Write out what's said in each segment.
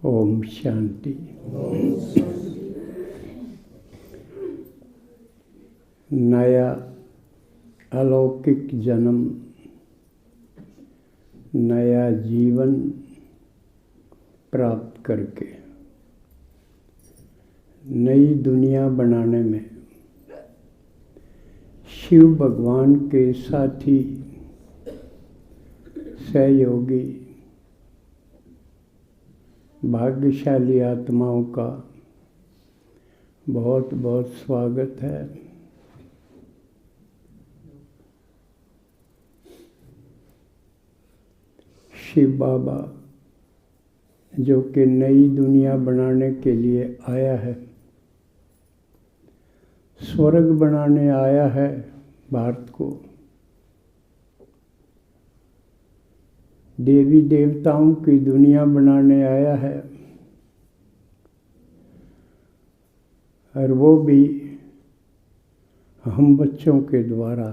ओम शांति। नया अलौकिक जन्म, नया जीवन प्राप्त करके नई दुनिया बनाने में शिव भगवान के साथी सहयोगी भाग्यशाली आत्माओं का बहुत बहुत स्वागत है। शिव बाबा जो कि नई दुनिया बनाने के लिए आया है, स्वर्ग बनाने आया है भारत को, देवी देवताओं की दुनिया बनाने आया है, और वो भी हम बच्चों के द्वारा।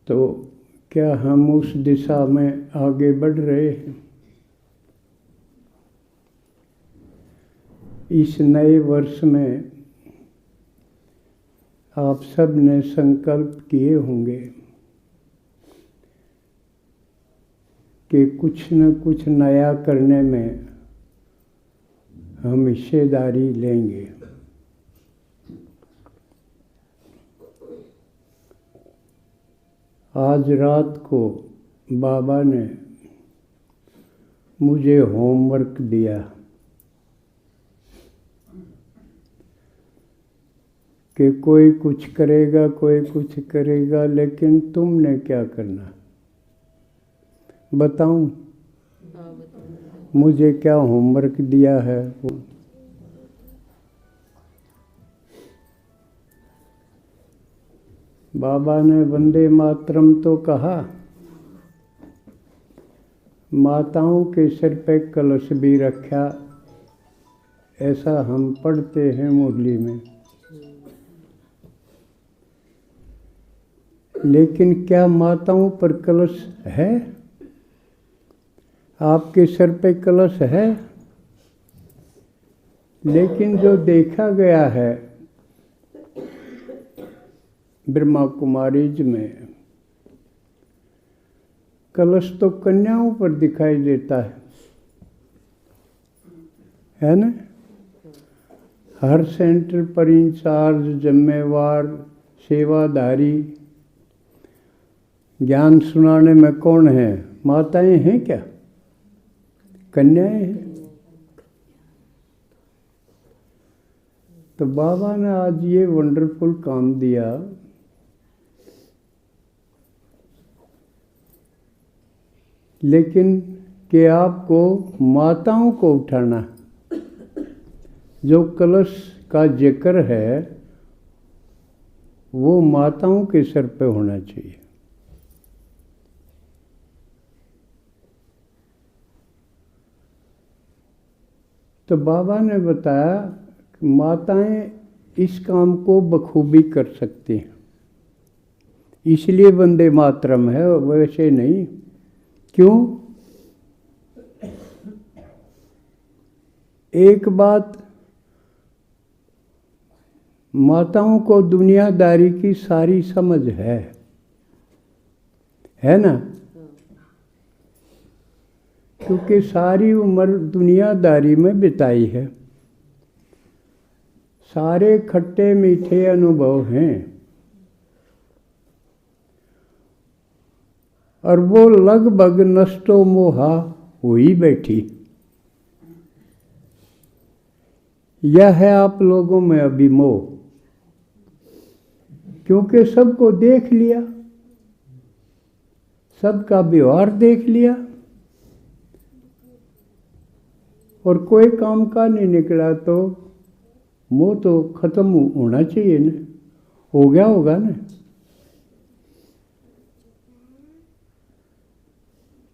तो क्या हम उस दिशा में आगे बढ़ रहे हैं? इस नए वर्ष में आप सब ने संकल्प किए होंगे कि कुछ न कुछ नया करने में हम हिस्सेदारी लेंगे। आज रात को बाबा ने मुझे होमवर्क दिया कि कोई कुछ करेगा, कोई कुछ करेगा, लेकिन तुमने क्या करना बताऊं? मुझे क्या होमवर्क दिया है? बाबा ने वंदे मातरम तो कहा, माताओं के सिर पे कलश भी रखा, ऐसा हम पढ़ते हैं मुरली में। लेकिन क्या माताओं पर कलश है? आपके सिर पे कलश है? लेकिन जो देखा गया है ब्रह्मा कुमारीज में, कलश तो कन्याओं पर दिखाई देता है ना? हर सेंटर पर इंचार्ज, जिम्मेवार, सेवाधारी, ज्ञान सुनाने में कौन है? माताएं हैं क्या? कन्याएं हैं। तो बाबा ने आज ये वंडरफुल काम दिया लेकिन कि आपको माताओं को उठाना। जो कलश का जिक्र है वो माताओं के सर पे होना चाहिए। तो बाबा ने बताया कि माताएं इस काम को बखूबी कर सकती हैं, इसलिए वंदे मातरम है, वैसे नहीं। क्यों? एक बात, माताओं को दुनियादारी की सारी समझ है ना? क्योंकि सारी उम्र दुनियादारी में बिताई है, सारे खट्टे मीठे अनुभव हैं, और वो लगभग नष्टो मोहा हुई बैठी। यह है आप लोगों में अभी मोह, क्योंकि सबको देख लिया, सबका व्यवहार देख लिया, और कोई काम का नहीं निकला, तो मोह तो खत्म होना चाहिए ना? हो गया होगा ना?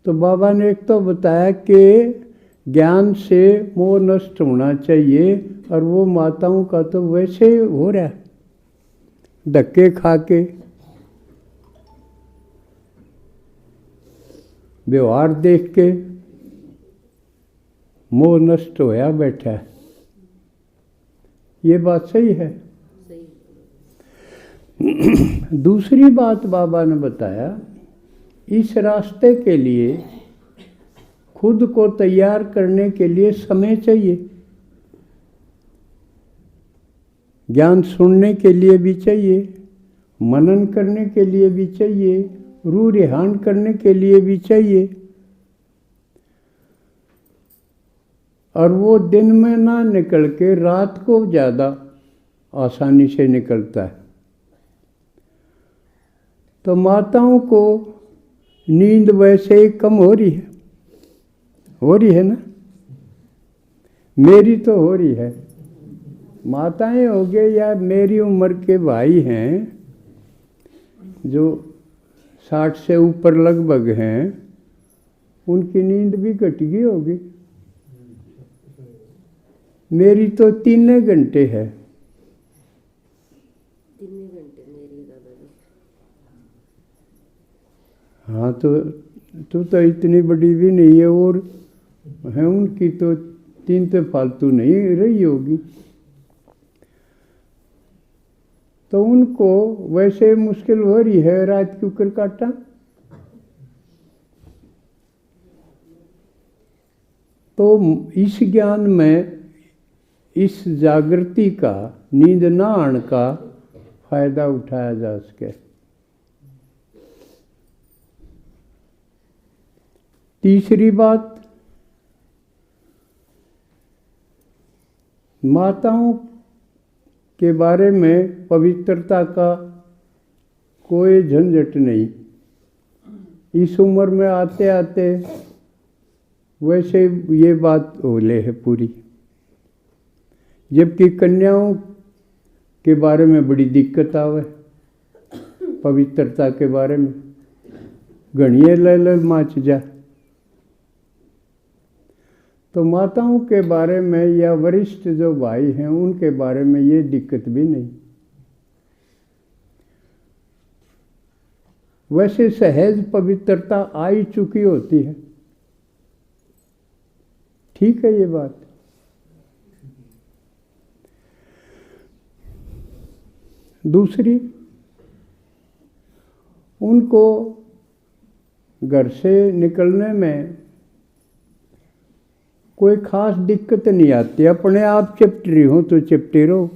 तो बाबा ने एक तो बताया कि ज्ञान से मोह नष्ट होना चाहिए, और वो माताओं का तो वैसे हो रहा है, धक्के खा के। व्यवहार देख के मोह नष्ट होया बैठा है। ये बात सही है। दूसरी बात बाबा ने बताया, इस रास्ते के लिए खुद को तैयार करने के लिए समय चाहिए। ज्ञान सुनने के लिए भी चाहिए, मनन करने के लिए भी चाहिए, रूह रिहान करने के लिए भी चाहिए। और वो दिन में ना निकल के रात को ज़्यादा आसानी से निकलता है। तो माताओं को नींद वैसे ही कम हो रही है ना। मेरी तो हो रही है। माताएं हो गए या मेरी उम्र के भाई हैं जो 60 से ऊपर लगभग हैं, उनकी नींद भी घट गई होगी। मेरी तो 3 घंटे है। 3 घंटे मेरी दादाजी। हाँ, तो इतनी बड़ी भी नहीं है, और है उनकी तो 3 तो फालतू नहीं रही होगी। तो उनको वैसे मुश्किल हो रही है रात क्यों कर काटा। तो इस ज्ञान में, इस जागृति का, नींद ना आने का फायदा उठाया जा सके। तीसरी बात, माताओं के बारे में पवित्रता का कोई झंझट नहीं। इस उम्र में आते आते वैसे ये बात ओले है पूरी। जबकि कन्याओं के बारे में बड़ी दिक्कत आवे, पवित्रता के बारे में गणिये लल माच जा। तो माताओं के बारे में या वरिष्ठ जो भाई हैं उनके बारे में ये दिक्कत भी नहीं। वैसे सहज पवित्रता आ ही चुकी होती है। ठीक है ये बात। दूसरी, उनको घर से निकलने में कोई खास दिक्कत नहीं आती। अपने आप चिपटी हो तो चिपटी रहो।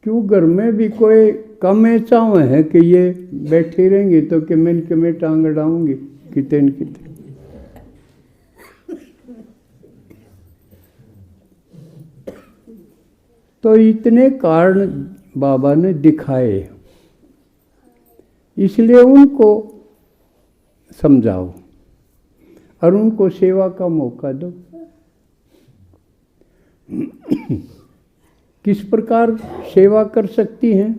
क्यों घर में भी कोई कम ऐसा है कि ये बैठी रहेंगी तो कि मैं टांग अड़ाऊंगी कितने न कितने। तो इतने कारण बाबा ने दिखाए, इसलिए उनको समझाओ और उनको सेवा का मौका दो। किस प्रकार सेवा कर सकती हैं?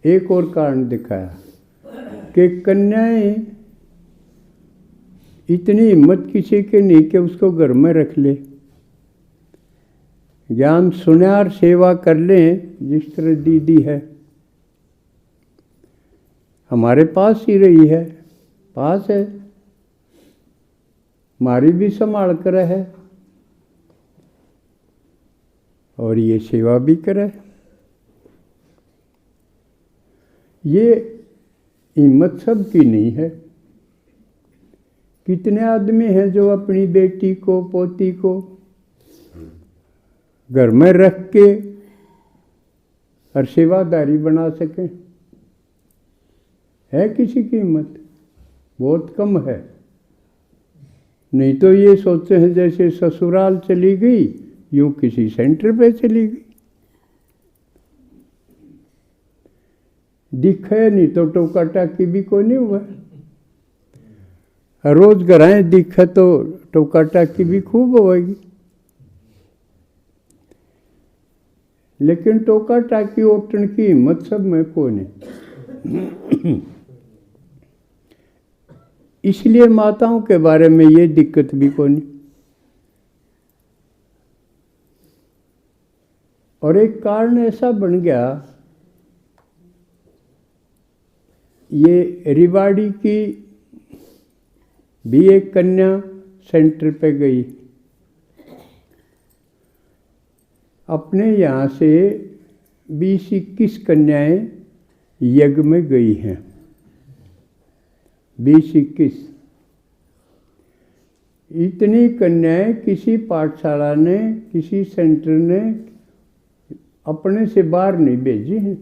एक और कारण दिखाया कि कन्याएं इतनी हिम्मत किसी के नहीं कि उसको घर में रख ले। ज्ञान सुने और सेवा कर लें। जिस तरह दीदी है, हमारे पास ही रही है, पास है, हमारी भी संभाल कर है और ये सेवा भी करे। ये हिम्मत सब की नहीं है। कितने आदमी हैं जो अपनी बेटी को, पोती को घर में रख के और सेवादारी बना सकें? है किसी की हिम्मत? बहुत कम है। नहीं तो ये सोचते हैं जैसे ससुराल चली गई, यूं किसी सेंटर पे चली गई। दिखे नहीं तो टोका टाकी भी कोई नहीं हुआ। रोज घराएं दिखे तो टोका टाकी भी खूब होगी। लेकिन टोका टाकी ओटन की हिम्मत सब में को नहीं। इसलिए माताओं के बारे में ये दिक्कत भी को नहीं। और एक कारण ऐसा बन गया, ये रिवाड़ी की भी एक कन्या सेंटर पे गई। अपने यहाँ से 20-21 कन्याएं यज्ञ में गई हैं। 20-21 इतनी कन्याएं किसी पाठशाला ने, किसी सेंटर ने अपने से बाहर नहीं भेजी हैं,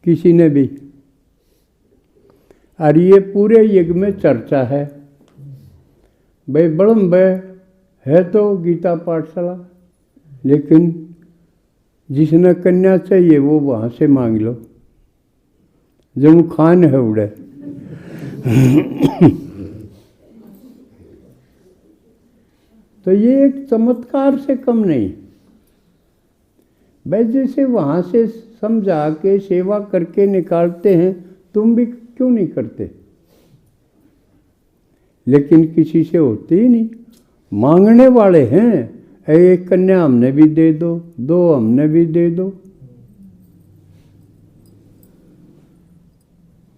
किसी ने भी। और ये पूरे युग में चर्चा है, भाई बड़म है तो गीता पाठशाला, लेकिन जिसने कन्या चाहिए वो वहाँ से मांग लो, जमू खान है उड़े। तो ये एक चमत्कार से कम नहीं। भाई जैसे वहाँ से समझा के सेवा करके निकालते हैं, तुम भी क्यों नहीं करते? लेकिन किसी से होती ही नहीं। मांगने वाले हैं, एक कन्या हमने भी दे दो, 2 हमने भी दे दो।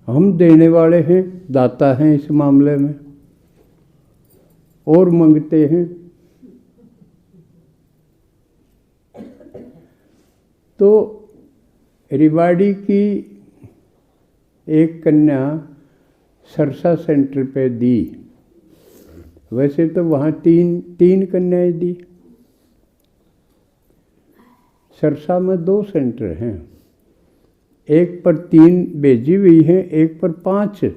हम देने वाले हैं, दाता हैं इस मामले में, और मांगते हैं। तो रिवाड़ी की एक कन्या सरसा सेंटर पे दी। वैसे तो वहाँ तीन कन्याएं दी। सरसा में 2 सेंटर हैं, एक पर 3 भेजी हुई हैं, एक पर 5,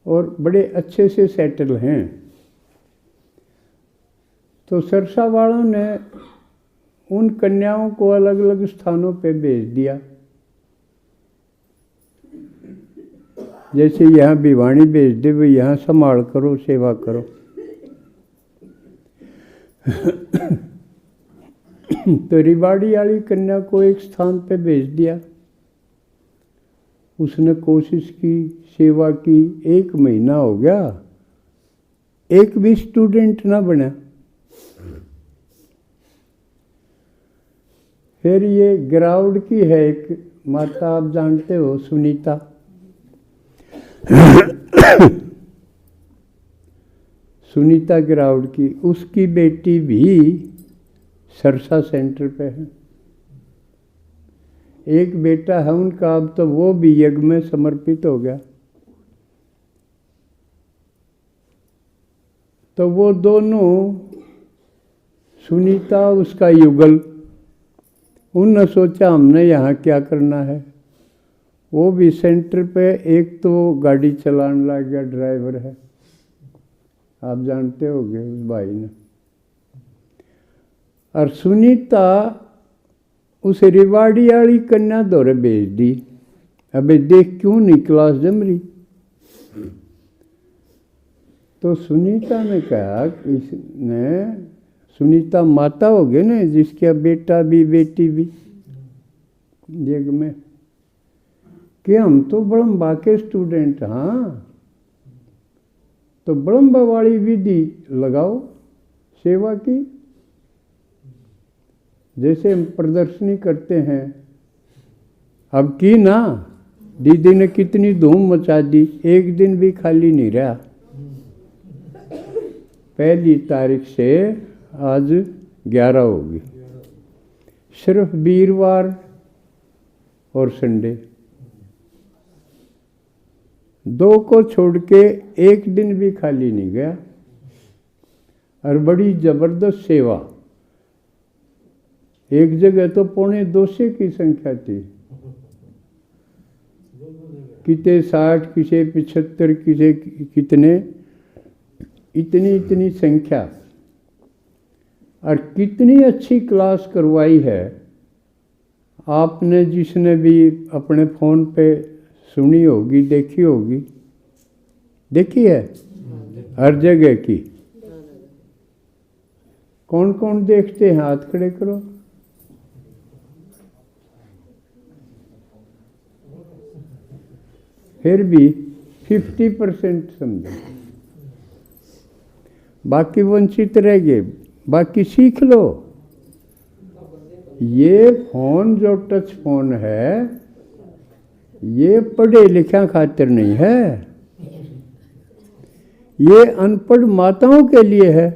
और बड़े अच्छे से सेटल हैं। तो सरसा वालों ने उन कन्याओं को अलग अलग स्थानों पे भेज दिया। जैसे यहाँ भिवानी भेज दे, वो यहाँ संभाल करो, सेवा करो। तो रिवाड़ी वाली कन्या को एक स्थान पे भेज दिया। उसने कोशिश की, सेवा की, 1 महीना हो गया, एक भी स्टूडेंट ना बना। फिर ये गिरावड़ की है एक माता, आप जानते हो, सुनीता। सुनीता गिरावड़ की, उसकी बेटी भी सरसा सेंटर पे है। एक बेटा है उनका, अब तो वो भी यज्ञ में समर्पित हो गया। तो वो दोनों, सुनीता उसका युगल, उनने सोचा हमने यहाँ क्या करना है। वो भी सेंटर पे, एक तो गाड़ी चलाने लग गया, ड्राइवर है, आप जानते होंगे उस भाई ने। और सुनीता उस रिवाड़ी वाली कन्या दौरे भेज दी। अबे देख क्यों नहीं क्लास जम रही। तो सुनीता ने कहा, इसने, सुनीता माता हो गई ना, जिसका बेटा भी बेटी भी जग में, कि हम तो ब्रह्मा के स्टूडेंट। हाँ, तो ब्रह्मा वाली विधि लगाओ सेवा की। जैसे हम प्रदर्शनी करते हैं, अब की ना, दीदी ने कितनी धूम मचा दी, एक दिन भी खाली नहीं रहा। 1 तारीख से आज 11 होगी, सिर्फ वीरवार और संडे 2 को छोड़ के एक दिन भी खाली नहीं गया। और बड़ी जबरदस्त सेवा। एक जगह तो 250 की संख्या थी, किते 60, किसे 75, किसे कितने, इतनी संख्या। और कितनी अच्छी क्लास करवाई है। आपने जिसने भी अपने फ़ोन पे सुनी होगी, देखी होगी, देखी है हर जगह की। कौन कौन देखते हैं, हाथ खड़े करो। फिर भी 50% समझो। बाकी वंचित रह गए, बाकी सीख लो। ये फोन जो टच फोन है, ये पढ़े लिखा खातिर नहीं है, ये अनपढ़ माताओं के लिए है।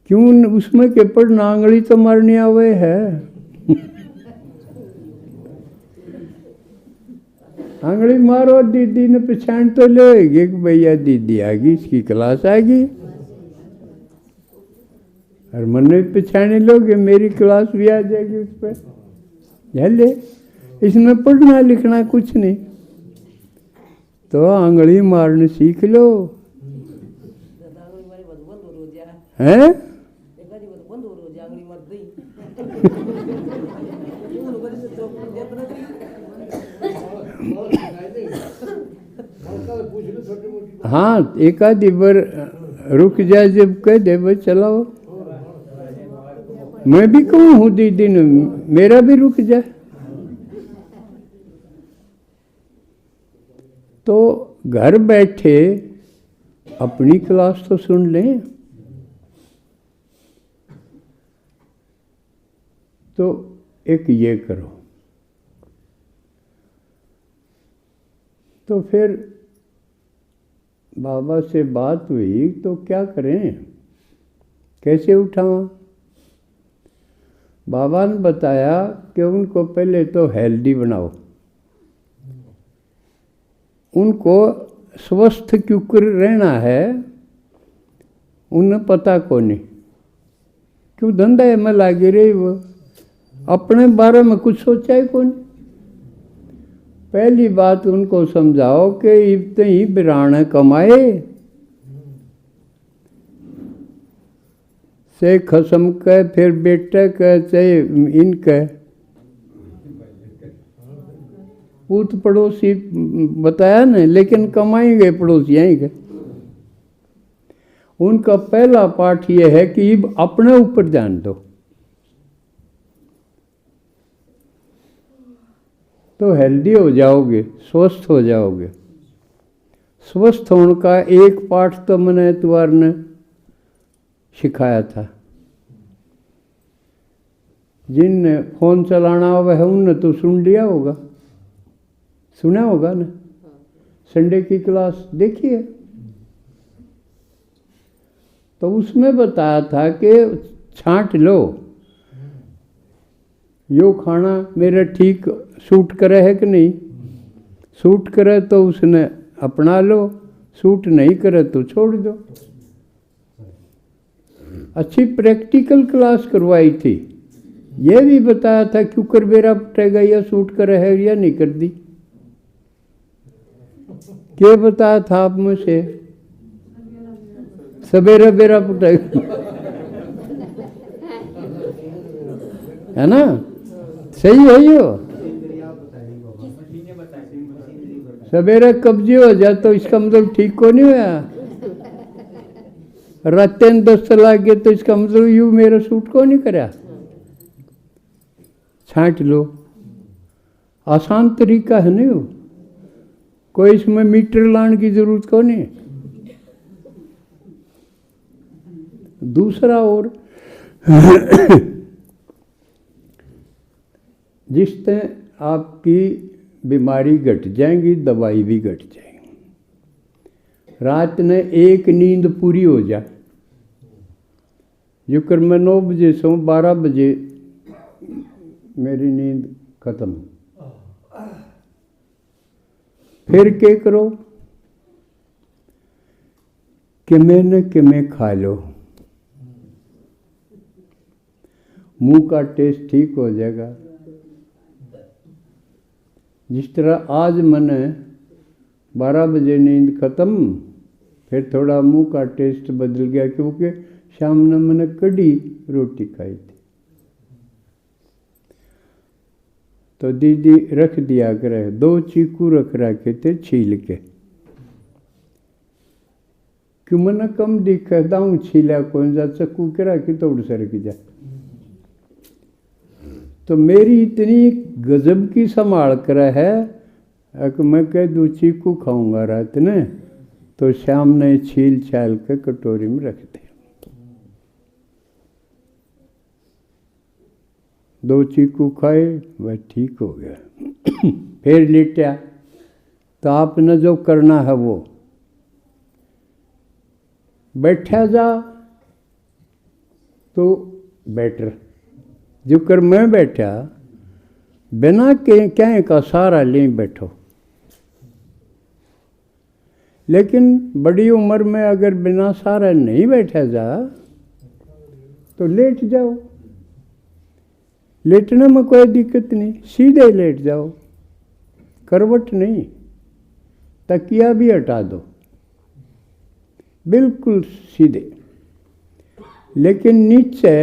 क्यों उसमें के पढ़ नांगली तो मारनी आवे है। आंगली मारो, दीदी ने पहचान तो लेगी कि भैया दीदी आ गई, इसकी क्लास आ गई। और मन में पहचाने लोगे, मेरी क्लास भी आ जाएगी उस पर। ले, इसमें पढ़ना लिखना कुछ नहीं, तो आंगली मारने सीख लो। हैं? हाँ, एक आधी बार रुक जाए, जब कह दे भाई चलाओ। मैं भी कहूँ हूँ दीदी ने, मेरा भी रुक जाए। तो घर बैठे अपनी क्लास तो सुन लें। तो एक ये करो। तो फिर बाबा से बात हुई, तो क्या करें, कैसे उठाऊं? बाबा ने बताया कि उनको पहले तो हेल्दी बनाओ, उनको स्वस्थ क्यों कर रहना है, उन्हें पता को नहीं, क्यों धंधा में लागे रही, वो अपने बारे में कुछ सोचा ही कौन। पहली बात उनको समझाओ कि इतने ही बिराने कमाए से खसम के, फिर बेटे के, चाहे इनके पूत पड़ोसी बताया न, लेकिन कमाएंगे पड़ोसी के। उनका पहला पाठ ये है कि अपने ऊपर ध्यान दो, तो हेल्दी हो जाओगे, स्वस्थ हो जाओगे। स्वस्थ होने का एक पाठ तो मैंने इतवार ने सिखाया था। जिनने फोन चलाना हुआ है उनने तो सुन लिया होगा, सुना होगा ना, संडे की क्लास देखी है। तो उसमें बताया था कि छांट लो, यो खाना मेरा ठीक सूट करे है कि नहीं, सूट करे तो उसने अपना लो, सूट नहीं करे तो छोड़ दो। अच्छी प्रैक्टिकल क्लास करवाई थी। ये भी बताया था क्यों कर बेरा पटेगा, या सूट करे है या नहीं कर दी। क्या बताया था आप मुझे, सवेरा बेरा पटेगा, है ना, सही है यो। सवेरे कब्जी हो जाए तो इसका मतलब ठीक को नहीं हुआ, रातें 10 लाग गए तो इसका मतलब यू मेरा सूट को नहीं करा। छांट लो, आसान तरीका है नहीं, कोई इसमें मीटर लाने की जरूरत को नहीं। दूसरा और जिससे आपकी बीमारी घट जाएंगी, दवाई भी घट जाएगी। रात में एक नींद पूरी हो जाए, जो कर मैं 9 बजे सो 12 बजे मेरी नींद खत्म, फिर क्या करो कि मैंने कि मैं खा लो, मुंह का टेस्ट ठीक हो जाएगा। जिस तरह आज मैंने 12 बजे नींद खत्म, फिर थोड़ा मुंह का टेस्ट बदल गया, क्योंकि शाम में मैंने कड़ी रोटी खाई थी। तो दीदी रख दिया करे, 2 चीकू रख रखे थे छील के, क्यों मैंने कम दिखा दाऊ छीला कौन जा चक्कू के रखी तो उड़ सर की जा। तो मेरी इतनी गजब की संभाल कर है कि मैं कह दूँ चीकू खाऊंगा रात ने, तो श्याम ने छील छाल के कटोरी में रख दिया। 2 चीकू खाए, वह ठीक हो गया। फिर लेटा, तो आपने जो करना है वो बैठा जा तो बेटर। जो कर मैं बैठा बिना के क्या का सारा ले बैठो। लेकिन बड़ी उम्र में अगर बिना सारा नहीं बैठा जा तो लेट जाओ। लेटने में कोई दिक्कत नहीं, सीधे लेट जाओ, करवट नहीं, तकिया भी हटा दो, बिल्कुल सीधे। लेकिन नीचे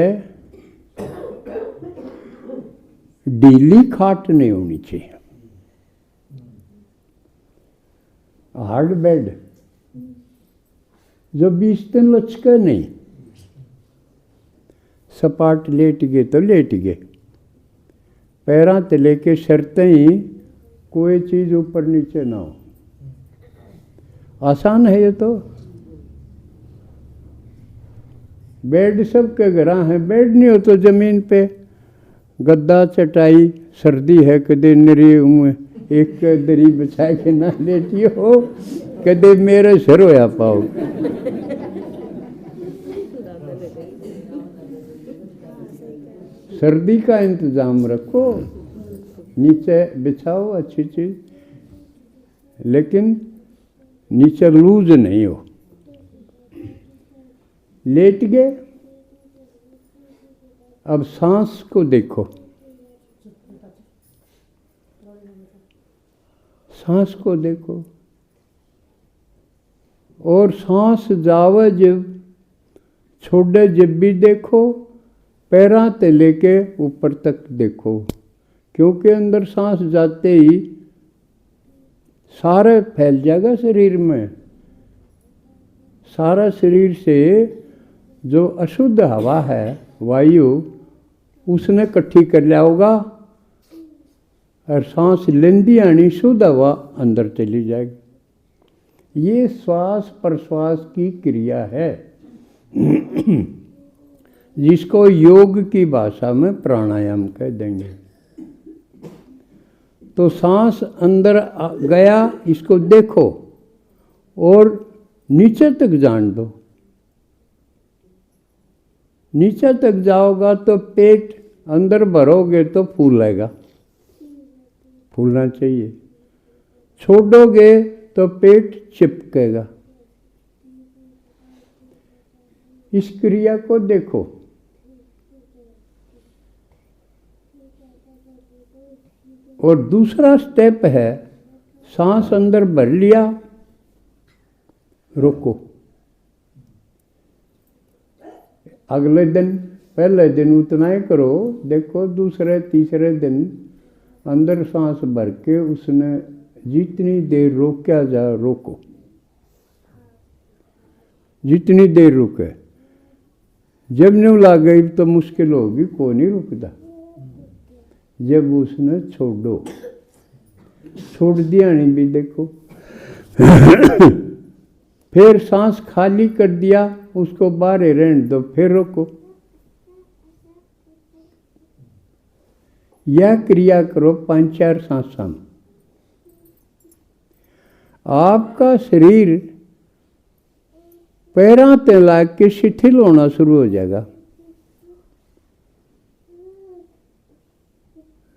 ढीली खाट नहीं होनी चाहिए, हार्ड बेड जो 20 दिन लचके नहीं। सपाट लेट गए तो लेट गए, पैरां ते लेके शर्तें ही कोई चीज़ ऊपर नीचे ना हो। आसान है ये तो। बेड सबके घर हैं, बेड नहीं हो तो ज़मीन पे गद्दा चटाई, सर्दी है कदे नरी एक दरी बिछा के ना लेटियो हो, कदे मेरे सिर होया पाओ। सर्दी का इंतज़ाम रखो, नीचे बिछाओ अच्छी चीज़, लेकिन नीचे लूज नहीं हो। लेट गए, अब सांस को देखो। सांस को देखो और सांस जावे जब छोड़े जब भी देखो, पैरां ते लेके ऊपर तक देखो, क्योंकि अंदर सांस जाते ही सारे फैल जाएगा शरीर में। सारा शरीर से जो अशुद्ध हवा है, वायु, उसने इकट्ठी कर लिया होगा और सांस लेंदी आनी शुद्ध हवा अंदर चली जाएगी। ये श्वास प्रश्वास की क्रिया है जिसको योग की भाषा में प्राणायाम कह देंगे। तो सांस अंदर गया, इसको देखो और नीचे तक जान दो। नीचे तक जाओगा तो पेट अंदर भरोगे तो फूलेगा, फूलना चाहिए। छोड़ोगे तो पेट चिपकेगा। इस क्रिया को देखो। और दूसरा स्टेप है, सांस अंदर भर लिया, रोको। अगले दिन, पहले दिन उतना ही करो, देखो दूसरे तीसरे दिन अंदर सांस भर के उसने जितनी देर रोका जा रोको, जितनी देर रुके। जब नहीं लग गई तो मुश्किल होगी, कोई नहीं रुकता। जब उसने छोड़ो, छोड़ दिया नहीं भी देखो। फिर सांस खाली कर दिया, उसको बाहर रहने दो, फिर रोको। यह क्रिया करो 5-4 सांसां में। आपका शरीर पैरां ते लाग के शिथिल होना शुरू हो जाएगा।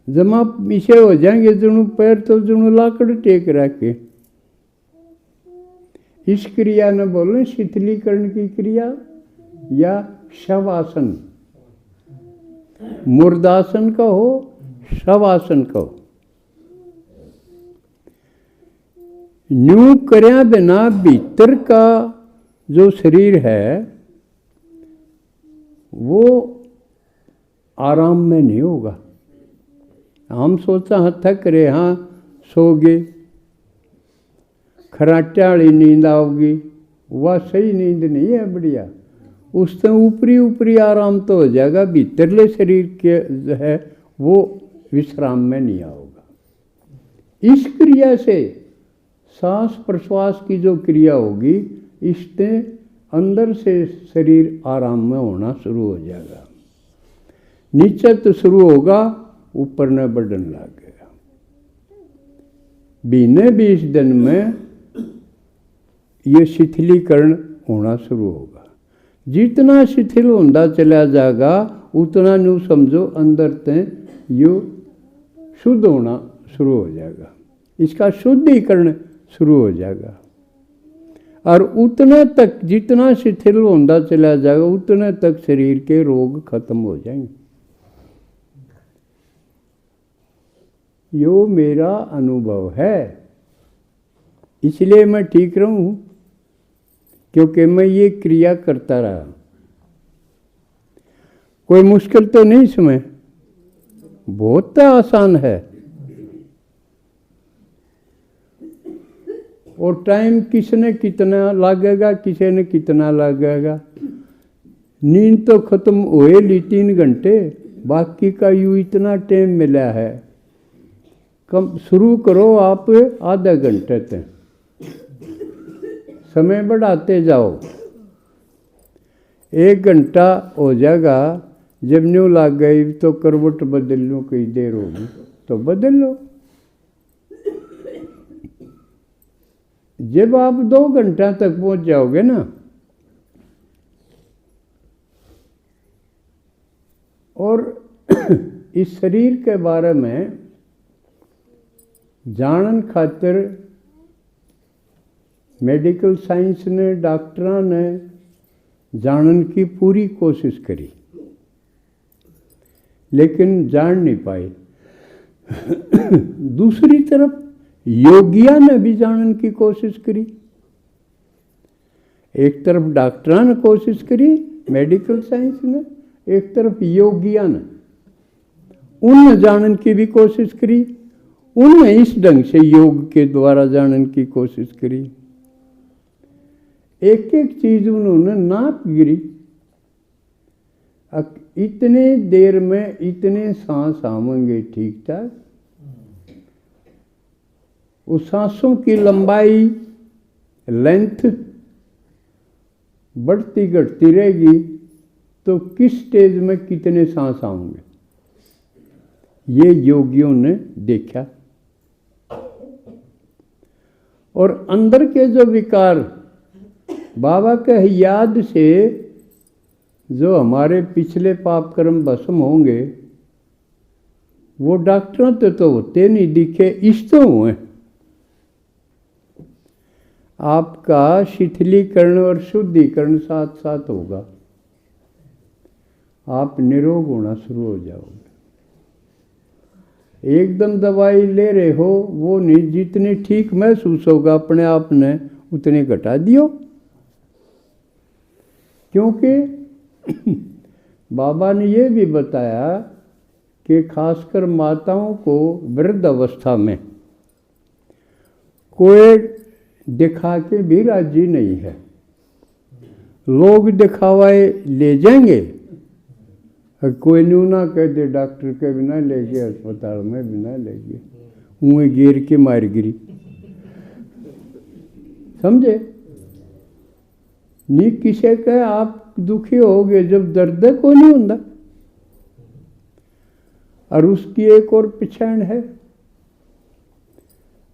जमा पीछे हो जाएंगे, जुनू पैर तो जुनू लाकड़ टेक रखे। इस क्रिया ने बोले शिथिलीकरण की क्रिया या शवासन। मुर्दासन कहो, शवासन कहो। न्यू करया बिना भीतर का जो शरीर है वो आराम में नहीं होगा। हम सोचा हाँ थक रहे, हाँ सो गए, खराटे वाली नींद आओगी, वह सही नींद नहीं है बढ़िया। उससे ऊपरी ऊपरी आराम तो हो जाएगा, भीतरले शरीर के जो है वो विश्राम में नहीं आओगा। इस क्रिया से सांस प्रश्वास की जो क्रिया होगी, इससे अंदर से शरीर आराम में होना शुरू हो जाएगा। नीचे तो शुरू होगा, ऊपर न बढ़ने लगेगा। महीने 20 दिन में ये शिथिलीकरण होना शुरू होगा। जितना शिथिल होता चला जाएगा, उतना न्यू समझो अंदर ते यो शुद्ध होना शुरू हो जाएगा। इसका शुद्धिकरण शुरू हो जाएगा। और उतने तक जितना शिथिल होता चला जाएगा, उतने तक शरीर के रोग खत्म हो जाएंगे। यो मेरा अनुभव है, इसलिए मैं ठीक रहूं, क्योंकि मैं ये क्रिया करता रहा। कोई मुश्किल तो नहीं इसमें, बहुत आसान है। और टाइम किसने कितना लगेगा, किसी ने कितना लगेगा। नींद तो खत्म हुए ली 3 घंटे, बाकी का यूँ इतना टाइम मिला है। कम शुरू करो आप आधा घंटे तक, समय बढ़ाते जाओ। 1 घंटा हो जाएगा। जब न्यू लग गई तो करवट बदल लो, कई देर होगी तो बदल लो। जब आप 2 घंटा तक पहुंच जाओगे ना, और इस शरीर के बारे में जानन खातिर मेडिकल साइंस ने, डॉक्टरों ने जानन की पूरी कोशिश करी, लेकिन जान नहीं पाए। दूसरी तरफ योगिया ने भी जानन की कोशिश करी। एक तरफ डॉक्टरों ने कोशिश करी, मेडिकल साइंस ने, एक तरफ योगिया ने, उन जानन की भी कोशिश करी। उनने इस ढंग से योग के द्वारा जानन की कोशिश करी। एक एक चीज उन्होंने नाप गिरी। इतने देर में इतने सांस आवेंगे ठीक ठाक, उस सांसों की लंबाई, लेंथ बढ़ती घटती रहेगी, तो किस स्टेज में कितने सांस आएंगे, ये योगियों ने देखा। और अंदर के जो विकार, बाबा के याद से जो हमारे पिछले पाप कर्म भस्म होंगे, वो डॉक्टरों तो होते नहीं दिखे, इस तो हुए। आपका शिथिलीकरण और शुद्धिकरण साथ साथ होगा, आप निरोग होना शुरू हो जाओगे। एकदम दवाई ले रहे हो वो नहीं, जितनी ठीक महसूस होगा अपने आप ने उतनी घटा दियो। क्योंकि बाबा ने ये भी बताया कि खासकर माताओं को वृद्ध अवस्था में कोई दिखा के भी राजी नहीं है। लोग दिखावाए ले जाएंगे, कोई न्यू ना कह दे डॉक्टर के बिना ले गए, अस्पताल में बिना ले गए, मुँह गिर के मार गिरी, समझे नहीं। किसे कहे आप दुखी हो गए जब दर्द को नहीं होता। और उसकी एक और पहचान है,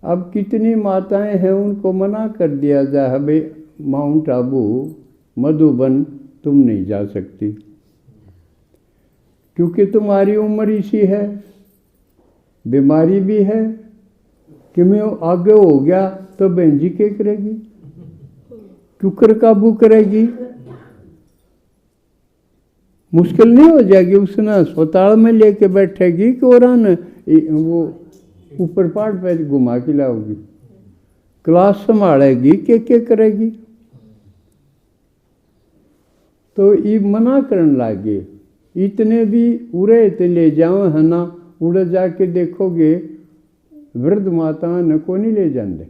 अब कितनी माताएं हैं उनको मना कर दिया जाए, भाई माउंट आबू मधुबन तुम नहीं जा सकती, क्योंकि तुम्हारी उम्र इसी है, बीमारी भी है कि मैं आगे हो गया तो बहन जी क्या करेगी, क्यों कर काबू करेगी, मुश्किल नहीं हो जाएगी। उसने अस्पताल में लेके बैठेगी कि और वो ऊपर पहाड़ पे घुमा के लाओगी, क्लास संभालेगी, क्या करेगी। तो ये मना करने लगे। इतने भी उड़े तो ले जाओ है ना, उड़ जाके देखोगे वृद्ध माता न को नहीं ले जाते।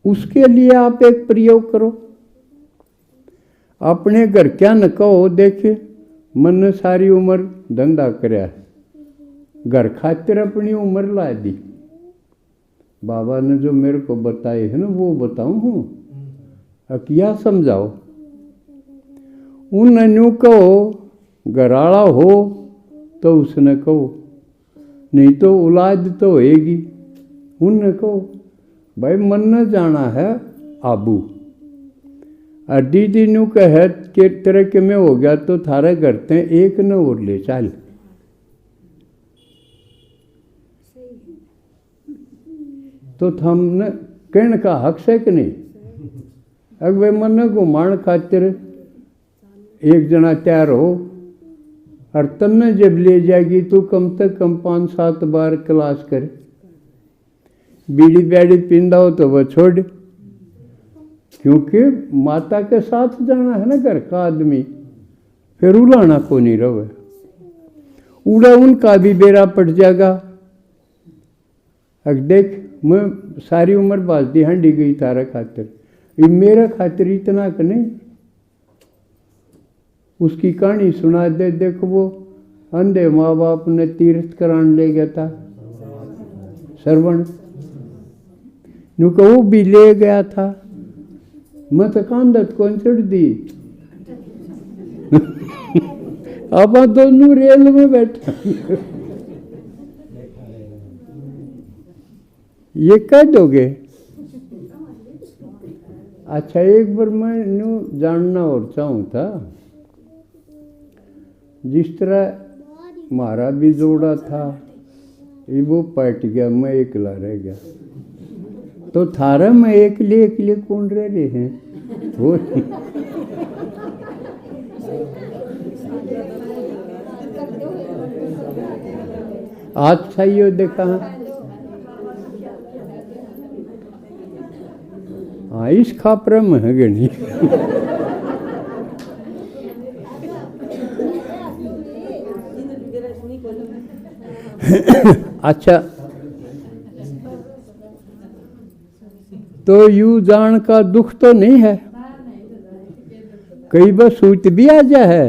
उसके लिए आप एक प्रयोग करो, अपने घर क्या न कहो, देखे मन ने सारी उम्र धंधा कराया, घर खातिर अपनी उम्र ला दी, बाबा ने जो मेरे को बताए है ना वो बताऊं हूँ, क्या समझाओ। उन अन्यों कहो घराड़ा हो तो उसने कहो, नहीं तो औलाद तो होएगी। उनने कहो भाई मन न जाना है आबू, और दीदी न्यू कहे कि तेरे के में हो गया तो थारे करते हैं एक न और ले चल। तो हमने कहने का हक से कि नहीं। अगवे मन घुमाण खातिर एक जना तैयार हो, और तन्ने जब ले जाएगी तो कम से कम 5-7 बार क्लास कर। बीड़ी बैड़ी पींदा हो तो वह छोड़, क्योंकि माता के साथ जाना है ना घर का आदमी, फिर उलाना को नहीं रहे। उड़ा उनका भी बेरा पड़ जाएगा। अब देख मैं सारी उम्र बाजदी हंडी गई तारा खातिर, ये मेरा खातिर इतना कि नहीं। उसकी कहानी सुना दे। देखो वो अंधे माँ बाप ने तीर्थ कराने ले गया था श्रवण, नुका वो भी ले गया था। मैं तो कांदत कौन चढ़ दी अब दोनों रेल में बैठा ये कह दोगे। अच्छा एक बार मैं न्यू जानना और चाहूँ था, जिस तरह हमारा भी जोड़ा था ये वो पट गया, मैं अकेला रह गया, तो थारा में एक लिए कौन रह रहे हैं वो आज सही हो देखा। हाँ इस खापरे में है गणी अच्छा तो यू जान का दुख तो नहीं है, कई बार सूत भी आ जा है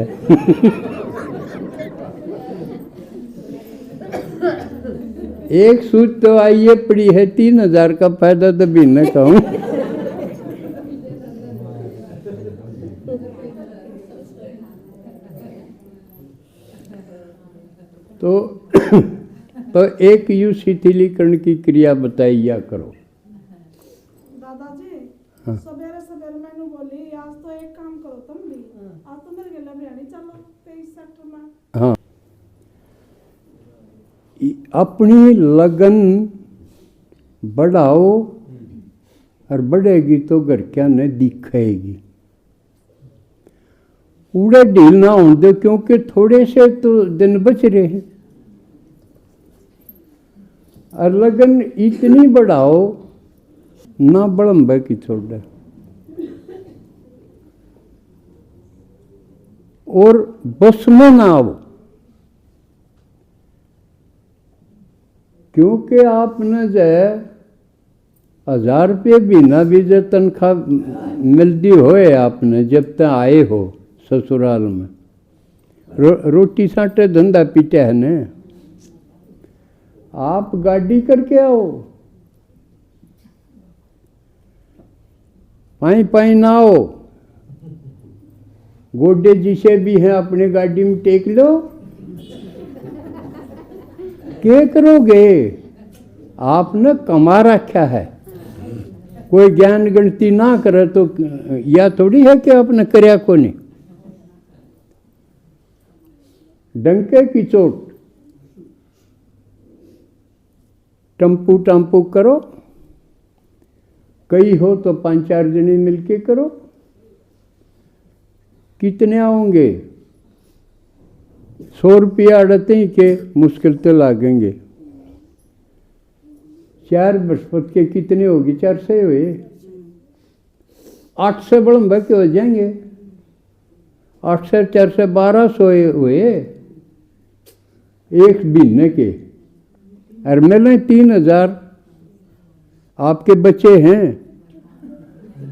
एक सूत तो आइए पड़ी है 3000 का फायदा तो भी न कहूँ तो एक यू शिथिलीकरण की क्रिया बताइया करो। दादाजी हाँ। सवेरे सवेरे मैंने बोली आज तो एक काम करो तुम भी, आज तो मेरे गला बिरयानी चलो 23 सेक्टर में। हाँ अपनी लगन बढ़ाओ, और बढ़ेगी तो घर क्या न दिखेगी। उड़े ढील ना होने दो, क्योंकि थोड़े से तो दिन बच रहे हैं, और लगन इतनी बढ़ाओ ना बड़म्बे की छोड़, और बस में ना आओ, क्योंकि आपने जो 1000 रुपये महीना भी जो तनख्वाह मिलती होए आपने जब तक आए हो ससुराल में, रोटी साटे धंधा पीटे है ने, आप गाड़ी करके आओ, पाई पाई ना आओ। गोडे जिसे भी हैं अपनी गाड़ी में टेक लो, क्या करोगे। आपने कमा रखा है, कोई ज्ञान गणती ना करे तो या थोड़ी है कि आपने करया को नहीं। डंके की चोट टम्पू टम्पू करो, कई हो तो 5-4 जने मिलके करो। कितने आओगे 100 रुपया अड़ते ही के मुश्किल तो लागेंगे। 4 बृहस्पति के कितने होगी, 400 हुए, 800 बड़े के हो जाएंगे, 800 400 1200 हुए एक महीने के, और मिले 3000। आपके बच्चे हैं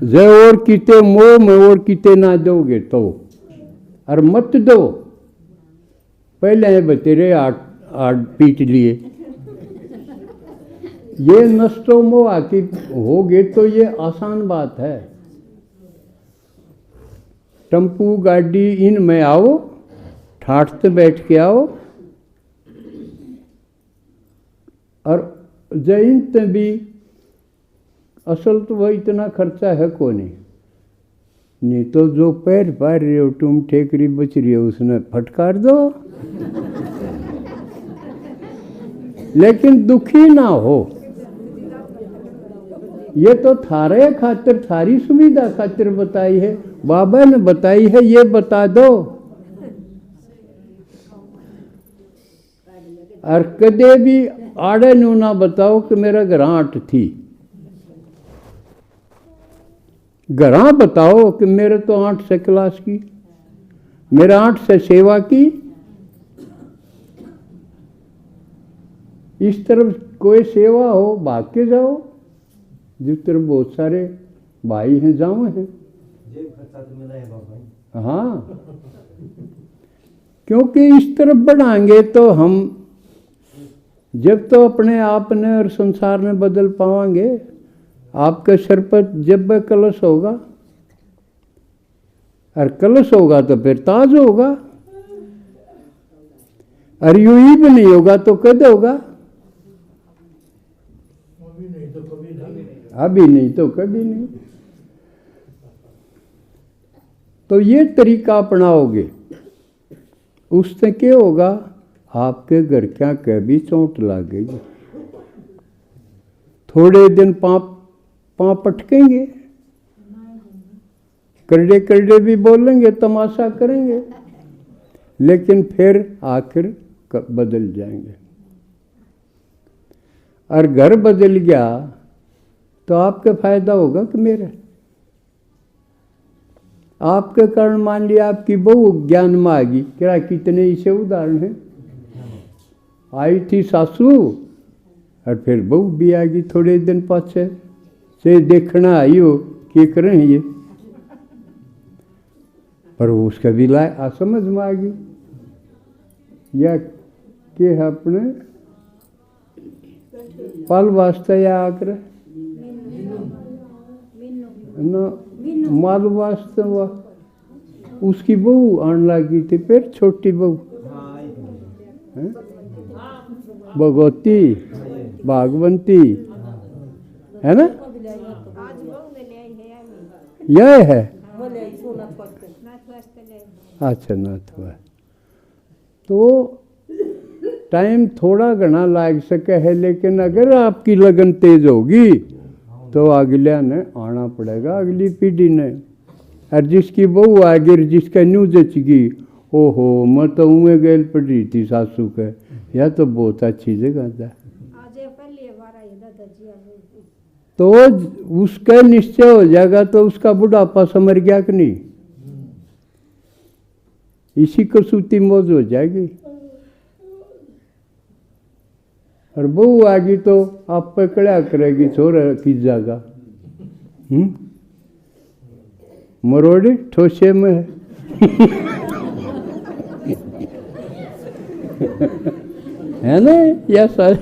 जो और किते मोह में और किते ना दोगे तो, और मत दो। पहले बतेरे 8 पीट लिए, ये नष्टो मोह की होगे तो ये आसान बात है। टम्पू गाड़ी इन में आओ, ठाठ से बैठ के आओ, और जयंत भी असल तो वह इतना खर्चा है को नहीं तो जो पैर पार रहे हो तुम ठेकरी बच रही हो उसने फटकार दो। लेकिन दुखी ना हो, ये तो थारे खातिर थारी सुविधा खातिर बताई है, बाबा ने बताई है, ये बता दो। और कदे भी आड़े नु ना बताओ कि मेरा ग्रांट थी, घरा बताओ कि मेरे तो 8 से क्लास की, मेरा 8 से सेवा की। इस तरफ कोई सेवा हो भाग के जाओ, जिस तरफ बहुत सारे भाई हैं जाओ हैं। हाँ, क्योंकि इस तरफ बढ़ाएंगे तो हम जब तो अपने आप ने और संसार में बदल पाएंगे। आपके सर पर जब वह कलश होगा, और कलश होगा तो फिर ताज होगा, और यूं ही भी नहीं होगा तो कद होगा, अभी नहीं तो कभी नहीं। तो ये तरीका अपनाओगे, उससे क्या होगा, आपके घर क्या कह भी चोट लगेगी, थोड़े दिन पाँव पटकेंगे, करड़े करड़े भी बोलेंगे, तमाशा करेंगे, लेकिन फिर आखिर बदल जाएंगे। और घर बदल गया तो आपका फायदा होगा कि मेरा। आपके कारण मान लिया आपकी बहू ज्ञान में आ गई, क्या कितने ऐसे उदाहरण हैं। आई थी सासू और फिर बहू भी आ गई थोड़े दिन पाछे से देखना आई हो कि करें ये, पर वो उसका भी ला समझ में आ गई। या के है अपने पल वास्ते या आकर न माल वास्ते उसकी बहू आने लगी थी, फिर छोटी बहू भगवती भागवंती है ना, यह है। अच्छा नाथ हुआ तो टाइम थोड़ा घना लाग सके है, लेकिन अगर आपकी लगन तेज होगी तो अगलिया ने आना पड़ेगा, अगली पीढ़ी ने। और जिसकी बहू आ गई, जिसका न्यू जचगी, ओहो मैं तो उमें गैल पड़ रही थी सासू के, यह तो बहुत अच्छी जगह था। तो उसका निश्चय हो जाएगा तो उसका बुढ़ापा समर गया कि नहीं, इसी को सूती मौज हो जाएगी। और बहू आ गई तो आप पकड़ा करेगी छोरा की जगह, मरोड़ी ठोसे में है ना, या सारे